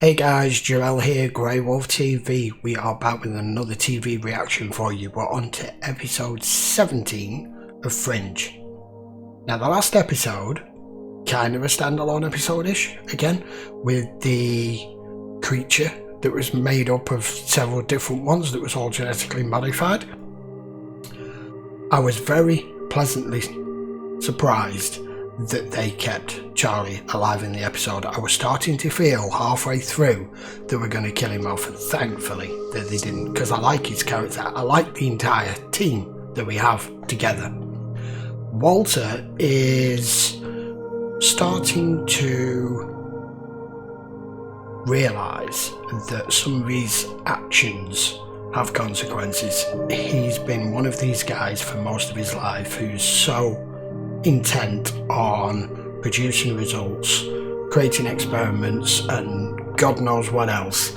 Hey guys, Jarell here, GreyWolf TV. We are back with another TV reaction for you. We're on to episode 17 of Fringe. Now the last episode, kind of a standalone episode-ish, again, with the creature that was made up of several different ones that was all genetically modified. I was very pleasantly surprised that they kept Charlie alive in the episode. I was starting to feel halfway through they were going to kill him off, and thankfully that they didn't, because I like his character. I like the entire team that we have together. Walter is starting to realise that some of his actions have consequences. He's been one of these guys for most of his life who's so intent on producing results, creating experiments and God knows what else,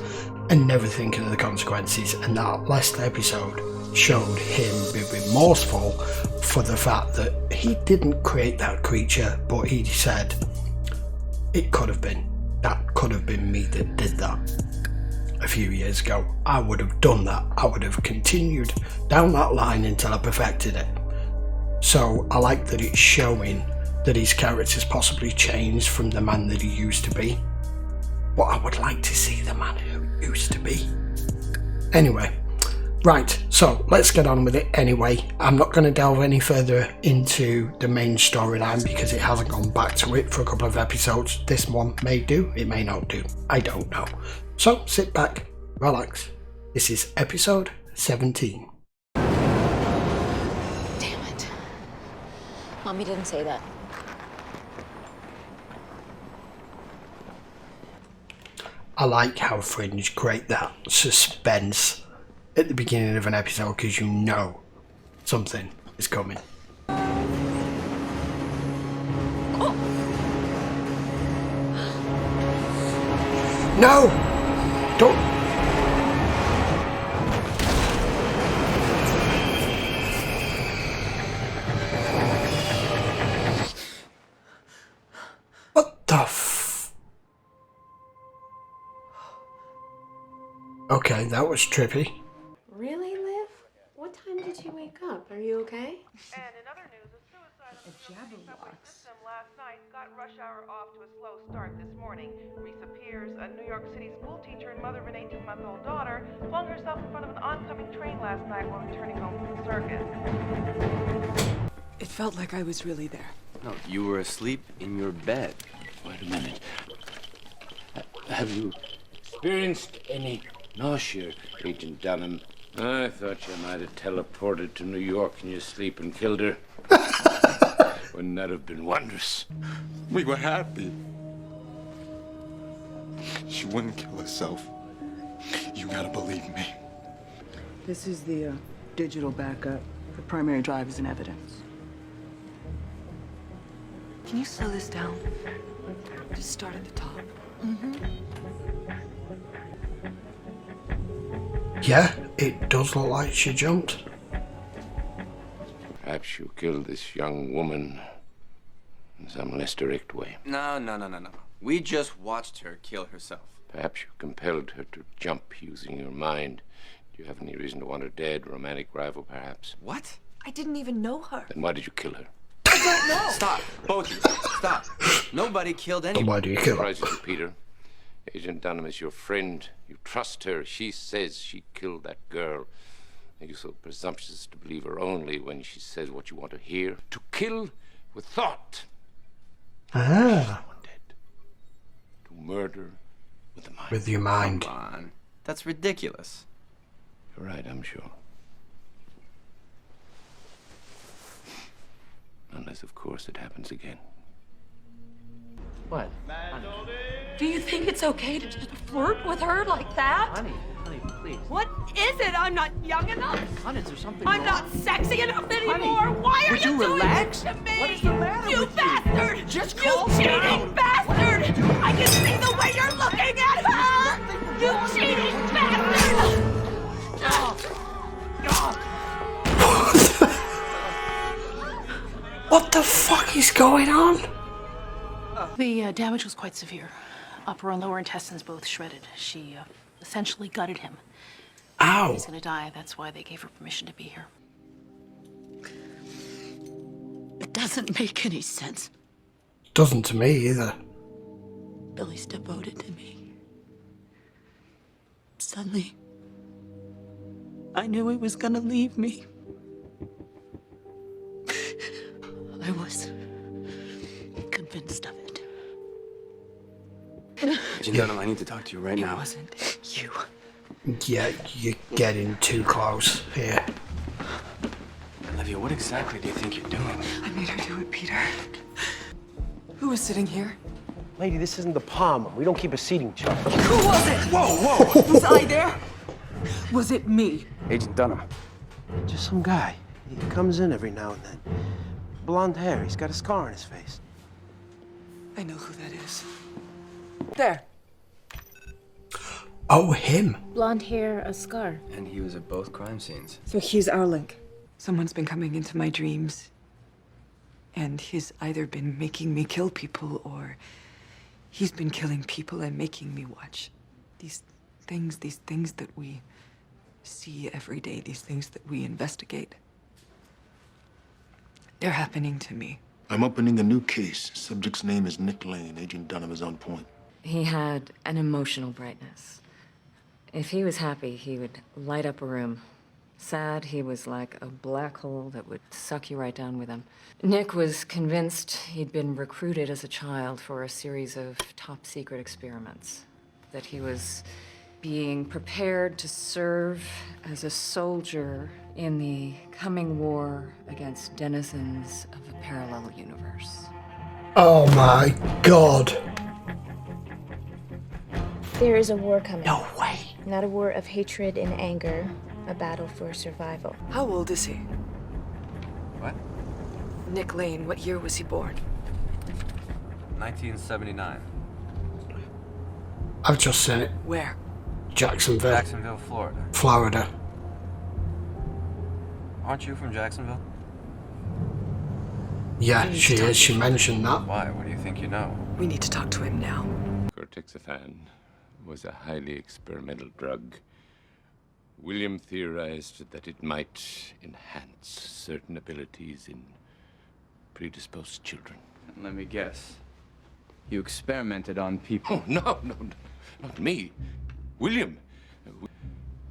and never thinking of the consequences. And that last episode showed him be remorseful for the fact that he didn't create that creature, but he said that could have been me that did that a few years ago. I would have done that. I would have continued down that line until I perfected it. So I like that it's showing that his character's possibly changed from the man that he used to be. But I would like to see the man who used to be. Anyway, right, so let's get on with it anyway. I'm not going to delve any further into the main storyline because it hasn't gone back to it for a couple of episodes. This one may do, it may not do. I don't know. So sit back, relax. This is episode 17. Mommy didn't say that. I like how Fringe create that suspense at the beginning of an episode because you know something is coming. Oh. No! Don't! Okay, that was trippy. Really, Liv? What time did you wake up? Are you okay? And in other news, a suicide on the subway system last night got rush hour off to a slow start this morning. Reese Pierce, a New York City school teacher and mother of an 18-month-old daughter, flung herself in front of an oncoming train last night while returning home from the circus. It felt like I was really there. No, you were asleep in your bed. Wait a minute. Have you experienced any nausea, Agent Dunham? I thought you might have teleported to New York in your sleep and killed her. Wouldn't that have been wondrous? We were happy. She wouldn't kill herself. You gotta believe me. This is the digital backup. The primary drive is in evidence. Can you slow this down? Just start at the top. Yeah, it does look like she jumped. Perhaps you killed this young woman in some less direct way. No. We just watched her kill herself. Perhaps you compelled her to jump using your mind. Do you have any reason to want her dead? Romantic rival, perhaps? What? I didn't even know her. Then why did you kill her? I don't know. Stop. Both of you. Stop. Nobody killed anyone. Why do you kill her? Surprises you, Peter. Agent Dunham is your friend. You trust her. She says she killed that girl. Are you so presumptuous to believe her only when she says what you want to hear? To kill with thought. Ah. Someone dead. To murder with the mind. With your mind. Come on. That's ridiculous. You're right, I'm sure. Unless, of course, it happens again. What? Do you think it's okay to just flirt with her like that? Honey, please. What is it? I'm not young enough. Honey, is there something I'm wrong? not sexy enough anymore. Honey, Why are would you you doing relax? this to me? What is the matter you with you? bastard! Just you calm cheating down. bastard! I can see the way you're looking at her. You cheating bastard! What the fuck is going on? The damage was quite severe. Upper and lower intestines both shredded. She essentially gutted him. Ow! He's gonna die. That's why they gave her permission to be here. It doesn't make any sense. Doesn't to me either. Billy's devoted to me. Suddenly, I knew he was gonna leave me. I was convinced of it. Agent Dunham, I need to talk to you right now. It wasn't you. Yeah, you're getting too close here. Olivia, what exactly do you think you're doing? I made her do it, Peter. Who was sitting here? Lady, this isn't the Palm. We don't keep a seating chart. Who was it? Whoa, whoa! Was I there? Was it me? Agent Dunham. Just some guy. He comes in every now and then. Blonde hair. He's got a scar on his face. I know who that is. There. Oh, him. Blonde hair, a scar. And he was at both crime scenes. So he's our link. Someone's been coming into my dreams. And he's either been making me kill people or he's been killing people and making me watch. These things that we see every day, these things that we investigate. They're happening to me. I'm opening a new case. Subject's name is Nick Lane. Agent Dunham is on point. He had an emotional brightness. If he was happy, he would light up a room. Sad, he was like a black hole that would suck you right down with him. Nick was convinced he'd been recruited as a child for a series of top-secret experiments, that he was being prepared to serve as a soldier in the coming war against denizens of a parallel universe. Oh my god. There is a war coming. No way. Not a war of hatred and anger, a battle for survival. How old is he? What? Nick Lane, what year was he born? 1979. I've just seen it. Where? Jacksonville, Florida. Florida. Aren't you from Jacksonville? Yeah, she is. She mentioned that. Why? What do you think you know? We need to talk to him now. Cortexiphan was a highly experimental drug. William theorized that it might enhance certain abilities in predisposed children. Let me guess. You experimented on people. Oh, no, not me. William.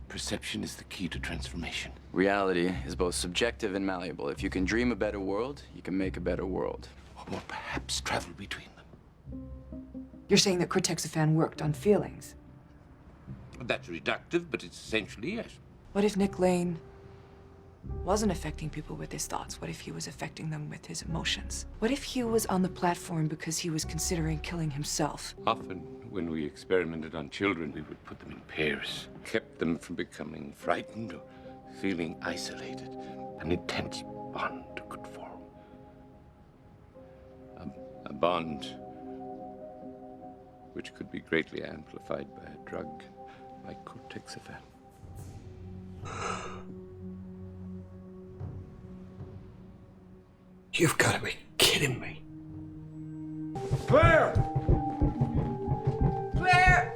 Perception is the key to transformation. Reality is both subjective and malleable. If you can dream a better world, you can make a better world. Or perhaps travel between them. You're saying that Cortexiphan worked on feelings? That's reductive, but it's essentially yes. What if Nick Lane wasn't affecting people with his thoughts? What if he was affecting them with his emotions? What if he was on the platform because he was considering killing himself? Often, when we experimented on children, we would put them in pairs, kept them from becoming frightened or feeling isolated. An intense bond could form. A bond which could be greatly amplified by a drug like Cortexiphan. You've got to be kidding me. Claire! Claire!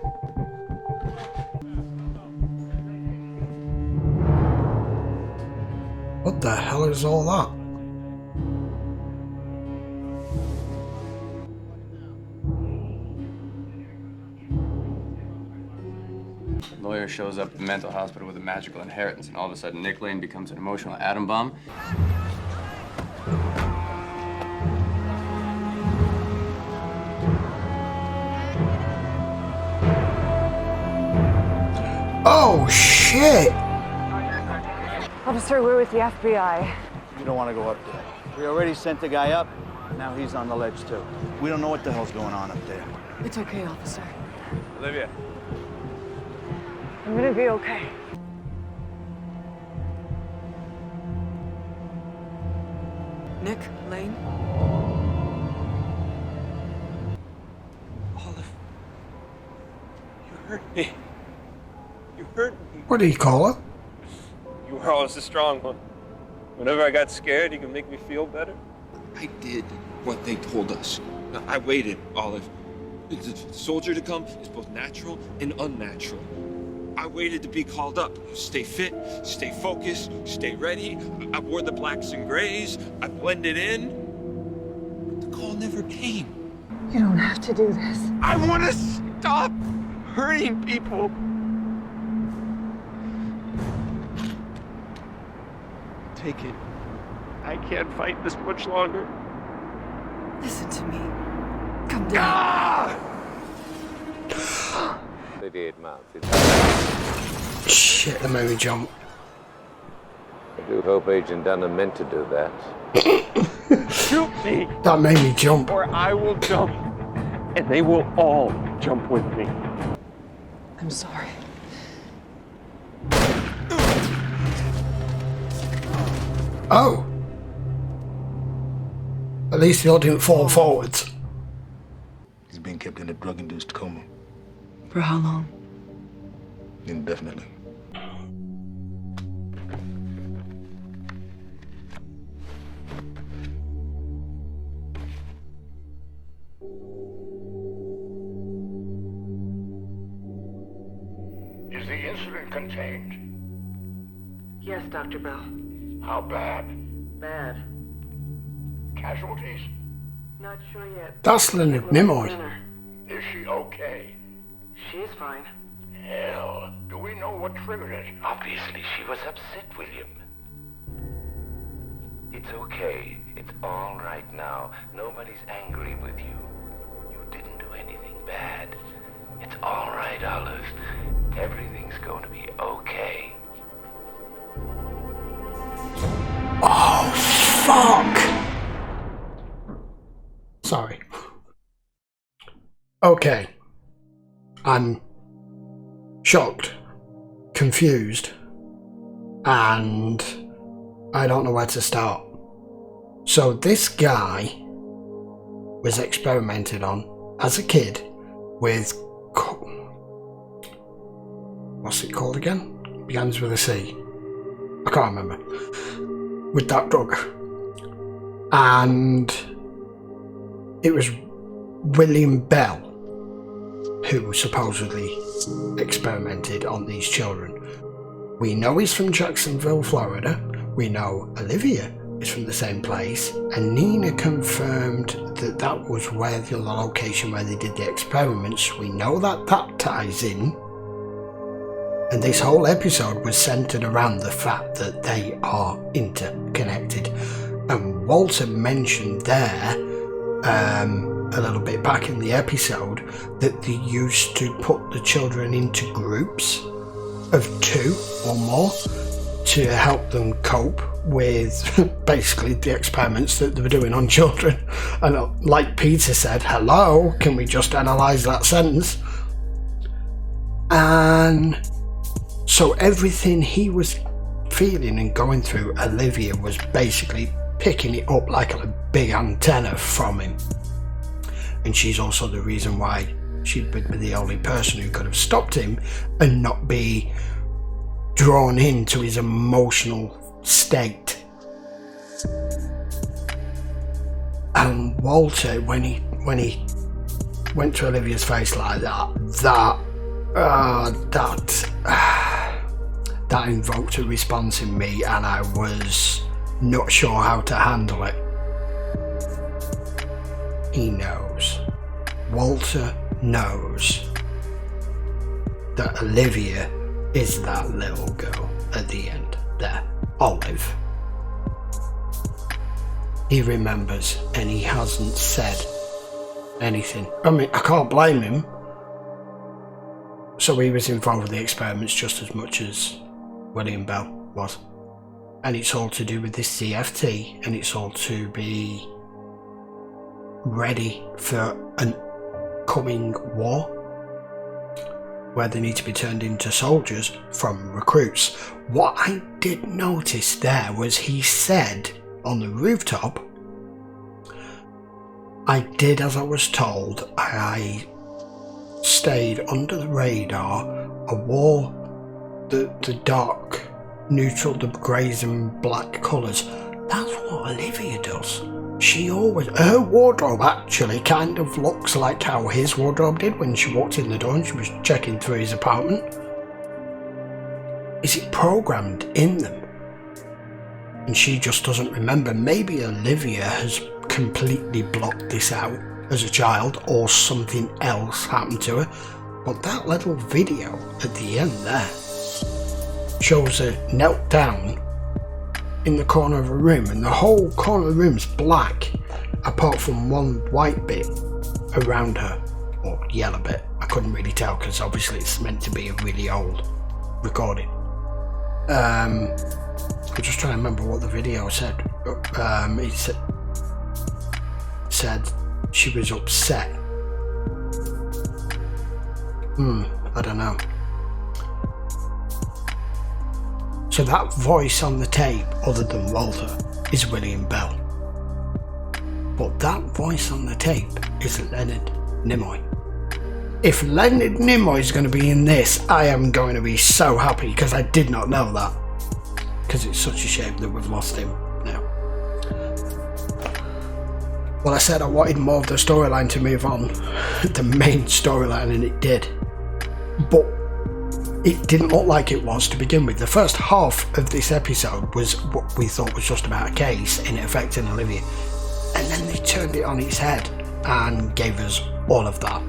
What the hell is all that? Lawyer shows up at the mental hospital with a magical inheritance, and all of a sudden Nick Lane becomes an emotional atom bomb. Oh, shit! Officer, we're with the FBI. You don't want to go up there. We already sent the guy up. Now he's on the ledge, too. We don't know what the hell's going on up there. It's okay, officer. Olivia. I'm gonna be okay. Nick Lane? Olive. You hurt me. You hurt me. What do you call her? You were always the strong one. Whenever I got scared, you could make me feel better. I did what they told us. I waited, Olive. The soldier to come is both natural and unnatural. I waited to be called up. Stay fit, stay focused, stay ready. I wore the blacks and grays. I blended in. But the call never came. You don't have to do this. I want to stop hurting people. Take it. I can't fight this much longer. Listen to me. Come down. 38 miles. Shit, that made me jump. I do hope Agent Dunham meant to do that. Shoot me. That made me jump. Or I will jump. And they will all jump with me. I'm sorry. Oh. At least the all didn't fall forwards. He's being kept in a drug-induced coma. For how long? Indefinitely. Is the incident contained? Yes, Dr. Bell. How bad? Bad. Casualties? Not sure yet. That's Leonard Nimoy. Is she okay? She's fine. Hell, do we know what triggered it? Obviously, she was upset, William. It's okay. It's all right now. Nobody's angry with you. You didn't do anything bad. It's all right, Olive. Everything's going to be okay. Oh, fuck! Sorry. Okay. I'm shocked, confused, and I don't know where to start. So this guy was experimented on as a kid with, what's it called again? Begins with a C. I can't remember. With that drug. And it was William Bell who supposedly experimented on these children. We know he's from Jacksonville, Florida. We know Olivia is from the same place, and Nina confirmed that that was where the location where they did the experiments. We know that that ties in, and this whole episode was centered around the fact that they are interconnected. And Walter mentioned there a little bit back in the episode that they used to put the children into groups of 2 or more to help them cope with basically the experiments that they were doing on children. And like Peter said, hello, can we just analyse that sentence? And so everything he was feeling and going through, Olivia was basically picking it up like a big antenna from him. And she's also the reason why she'd be the only person who could have stopped him and not be drawn into his emotional state. And Walter, when he went to Olivia's face like that invoked a response in me, and I was not sure how to handle it. He knows. Walter knows that Olivia is that little girl at the end there, Olive. He remembers, and he hasn't said anything. I mean, I can't blame him. So he was involved with the experiments just as much as William Bell was. And it's all to do with this Z.F.T, and it's all to be ready for an coming war where they need to be turned into soldiers from recruits. What I did notice there was he said on the rooftop, I did as I was told, I stayed under the radar, I wore the dark neutral, the greys and black colours. That's what Olivia does. her wardrobe actually kind of looks like how his wardrobe did when she walked in the door and she was checking through his apartment. Is it programmed in them? And she just doesn't remember. Maybe Olivia has completely blocked this out as a child, or something else happened to her. But that little video at the end there shows her knelt down in the corner of a room, and the whole corner of the room's black apart from one white bit around her, or yellow bit. I couldn't really tell because obviously it's meant to be a really old recording. I'm just trying to remember what the video said. It said she was upset. I don't know. So that voice on the tape, other than Walter, is William Bell. But that voice on the tape is Leonard Nimoy. If Leonard Nimoy is going to be in this, I am going to be so happy, because I did not know that. Because it's such a shame that we've lost him now. Well, I said I wanted more of the storyline to move on, the main storyline, and it did. But it didn't look like it was to begin with. The first half of this episode was what we thought was just about a case and it affecting Olivia. And then they turned it on its head and gave us all of that.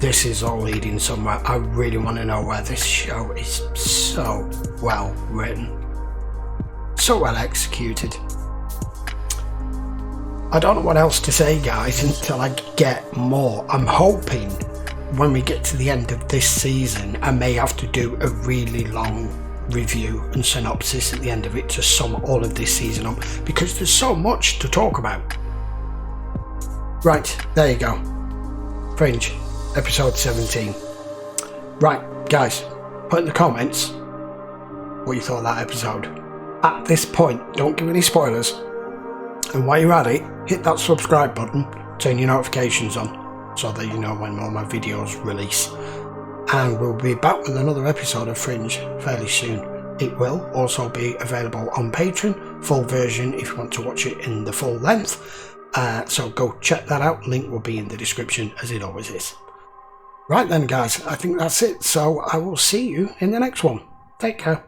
This is all leading somewhere. I really want to know where this show is. So well written. So well executed. I don't know what else to say, guys, until I get more. I'm hoping when we get to the end of this season, I may have to do a really long review and synopsis at the end of it to sum all of this season up, because there's so much to talk about. Right, there you go. Fringe, episode 17. Right, guys, put in the comments what you thought of that episode. At this point, don't give any spoilers. And while you're at it, hit that subscribe button, turn your notifications on, so that you know when all my videos release. And we'll be back with another episode of Fringe fairly soon. It will also be available on Patreon, full version if you want to watch it in the full length. So go check that out, link will be in the description as it always is. Right then guys, I think that's it, so I will see you in the next one. Take care.